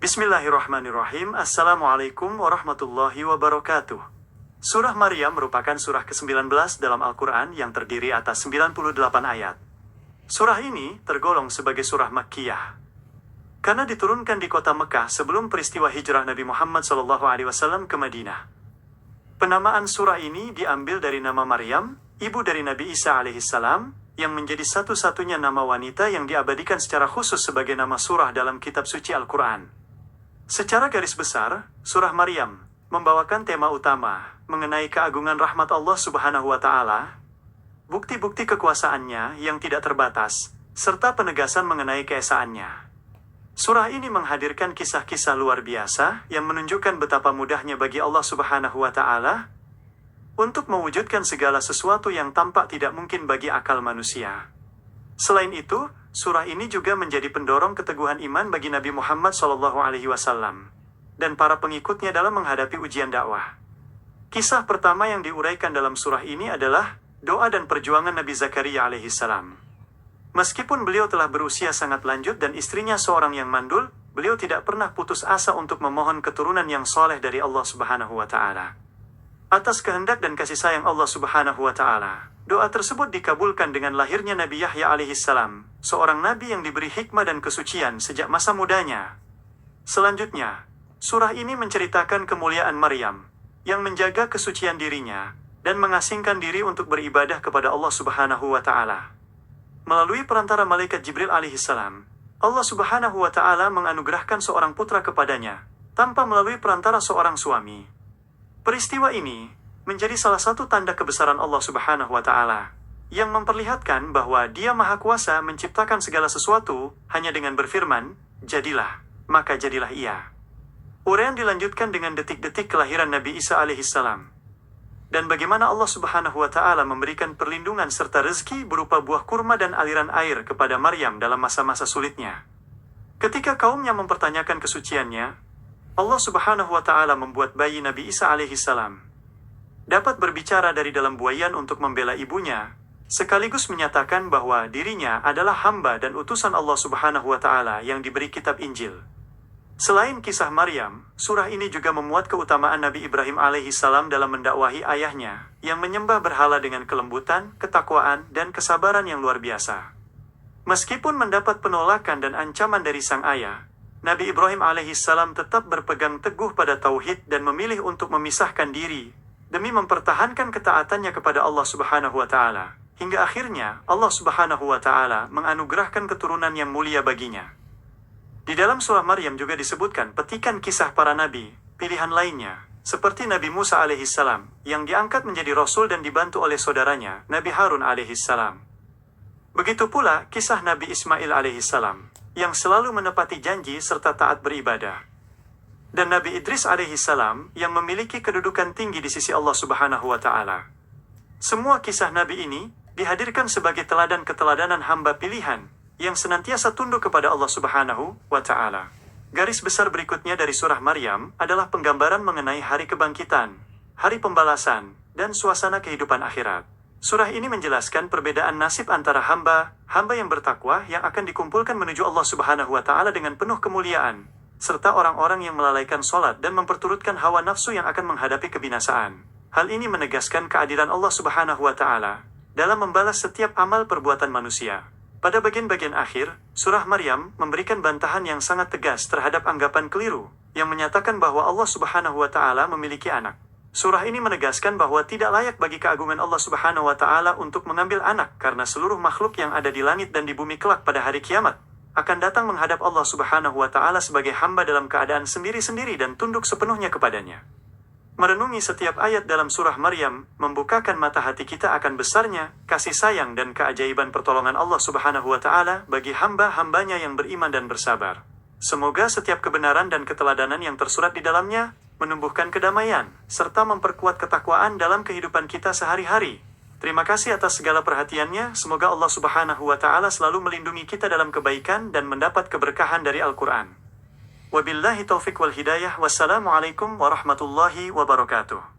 Bismillahirrahmanirrahim. Assalamualaikum warahmatullahi wabarakatuh. Surah Maryam merupakan surah ke-19 dalam Al-Quran yang terdiri atas 98 ayat. Surah ini tergolong sebagai surah Makkiyah karena diturunkan di kota Mekah sebelum peristiwa hijrah Nabi Muhammad SAW ke Madinah. Penamaan surah ini diambil dari nama Maryam, ibu dari Nabi Isa alaihissalam, yang menjadi satu-satunya nama wanita yang diabadikan secara khusus sebagai nama surah dalam kitab suci Al-Quran. Secara garis besar, surah Maryam membawakan tema utama mengenai keagungan rahmat Allah Subhanahu wa Ta'ala, bukti-bukti kekuasaannya yang tidak terbatas, serta penegasan mengenai keesaannya. Surah ini menghadirkan kisah-kisah luar biasa yang menunjukkan betapa mudahnya bagi Allah Subhanahu wa Ta'ala untuk mewujudkan segala sesuatu yang tampak tidak mungkin bagi akal manusia. Selain itu, surah ini juga menjadi pendorong keteguhan iman bagi Nabi Muhammad SAW dan para pengikutnya dalam menghadapi ujian dakwah. Kisah pertama yang diuraikan dalam surah ini adalah doa dan perjuangan Nabi Zakaria alaihissalam. Meskipun beliau telah berusia sangat lanjut dan istrinya seorang yang mandul, beliau tidak pernah putus asa untuk memohon keturunan yang soleh dari Allah Subhanahu wa Ta'ala. Atas kehendak dan kasih sayang Allah Subhanahu wa Ta'ala, doa tersebut dikabulkan dengan lahirnya Nabi Yahya alaihissalam, seorang nabi yang diberi hikmah dan kesucian sejak masa mudanya. Selanjutnya, surah ini menceritakan kemuliaan Maryam, yang menjaga kesucian dirinya, dan mengasingkan diri untuk beribadah kepada Allah Subhanahu wa Ta'ala. Melalui perantara malaikat Jibril alaihissalam, Allah Subhanahu wa Ta'ala menganugerahkan seorang putra kepadanya, tanpa melalui perantara seorang suami. Peristiwa ini menjadi salah satu tanda kebesaran Allah Subhanahu wa Ta'ala, yang memperlihatkan bahwa Dia Maha Kuasa menciptakan segala sesuatu hanya dengan berfirman, "Jadilah," maka jadilah ia. Uraian dilanjutkan dengan detik-detik kelahiran Nabi Isa alaihissalam, dan bagaimana Allah Subhanahu wa Ta'ala memberikan perlindungan serta rezeki berupa buah kurma dan aliran air kepada Maryam dalam masa-masa sulitnya. Ketika kaumnya mempertanyakan kesuciannya, Allah Subhanahu wa Ta'ala membuat bayi Nabi Isa alaihissalam dapat berbicara dari dalam buayan untuk membela ibunya, sekaligus menyatakan bahwa dirinya adalah hamba dan utusan Allah Subhanahu wa Ta'ala yang diberi kitab Injil. Selain kisah Maryam, surah ini juga memuat keutamaan Nabi Ibrahim alaihissalam dalam mendakwahi ayahnya, yang menyembah berhala dengan kelembutan, ketakwaan, dan kesabaran yang luar biasa. Meskipun mendapat penolakan dan ancaman dari sang ayah, Nabi Ibrahim alaihissalam tetap berpegang teguh pada tauhid dan memilih untuk memisahkan diri demi mempertahankan ketaatannya kepada Allah Subhanahu wa Ta'ala, hingga akhirnya Allah Subhanahu wa Ta'ala menganugerahkan keturunan yang mulia baginya. Di dalam surah Maryam juga disebutkan petikan kisah para nabi pilihan lainnya, seperti Nabi Musa alaihissalam yang diangkat menjadi rasul dan dibantu oleh saudaranya Nabi Harun alaihissalam. Begitu pula kisah Nabi Ismail alaihissalam yang selalu menepati janji serta taat beribadah, dan Nabi Idris alaihissalam yang memiliki kedudukan tinggi di sisi Allah Subhanahu wa Ta'ala. Semua kisah Nabi ini dihadirkan sebagai teladan keteladanan hamba pilihan yang senantiasa tunduk kepada Allah Subhanahu wa Ta'ala. Garis besar berikutnya dari surah Maryam adalah penggambaran mengenai hari kebangkitan, hari pembalasan, dan suasana kehidupan akhirat. Surah ini menjelaskan perbedaan nasib antara hamba yang bertakwa yang akan dikumpulkan menuju Allah Subhanahu wa Ta'ala dengan penuh kemuliaan, serta orang-orang yang melalaikan sholat dan memperturutkan hawa nafsu yang akan menghadapi kebinasaan. Hal ini menegaskan keadilan Allah Subhanahu wa Ta'ala dalam membalas setiap amal perbuatan manusia. Pada bagian-bagian akhir, surah Maryam memberikan bantahan yang sangat tegas terhadap anggapan keliru yang menyatakan bahwa Allah Subhanahu wa Ta'ala memiliki anak. Surah ini menegaskan bahwa tidak layak bagi keagungan Allah Subhanahu wa Ta'ala untuk mengambil anak, karena seluruh makhluk yang ada di langit dan di bumi kelak pada hari kiamat akan datang menghadap Allah Subhanahu wa Ta'ala sebagai hamba dalam keadaan sendiri-sendiri dan tunduk sepenuhnya kepadanya. Merenungi setiap ayat dalam surah Maryam membukakan mata hati kita akan besarnya kasih sayang dan keajaiban pertolongan Allah Subhanahu wa Ta'ala bagi hamba-hambanya yang beriman dan bersabar. Semoga setiap kebenaran dan keteladanan yang tersurat di dalamnya menumbuhkan kedamaian serta memperkuat ketakwaan dalam kehidupan kita sehari-hari. Terima kasih atas segala perhatiannya. Semoga Allah Subhanahu wa Ta'ala selalu melindungi kita dalam kebaikan dan mendapat keberkahan dari Al-Quran. Wabillahi taufiq wal hidayah. Wassalamualaikum warahmatullahi wabarakatuh.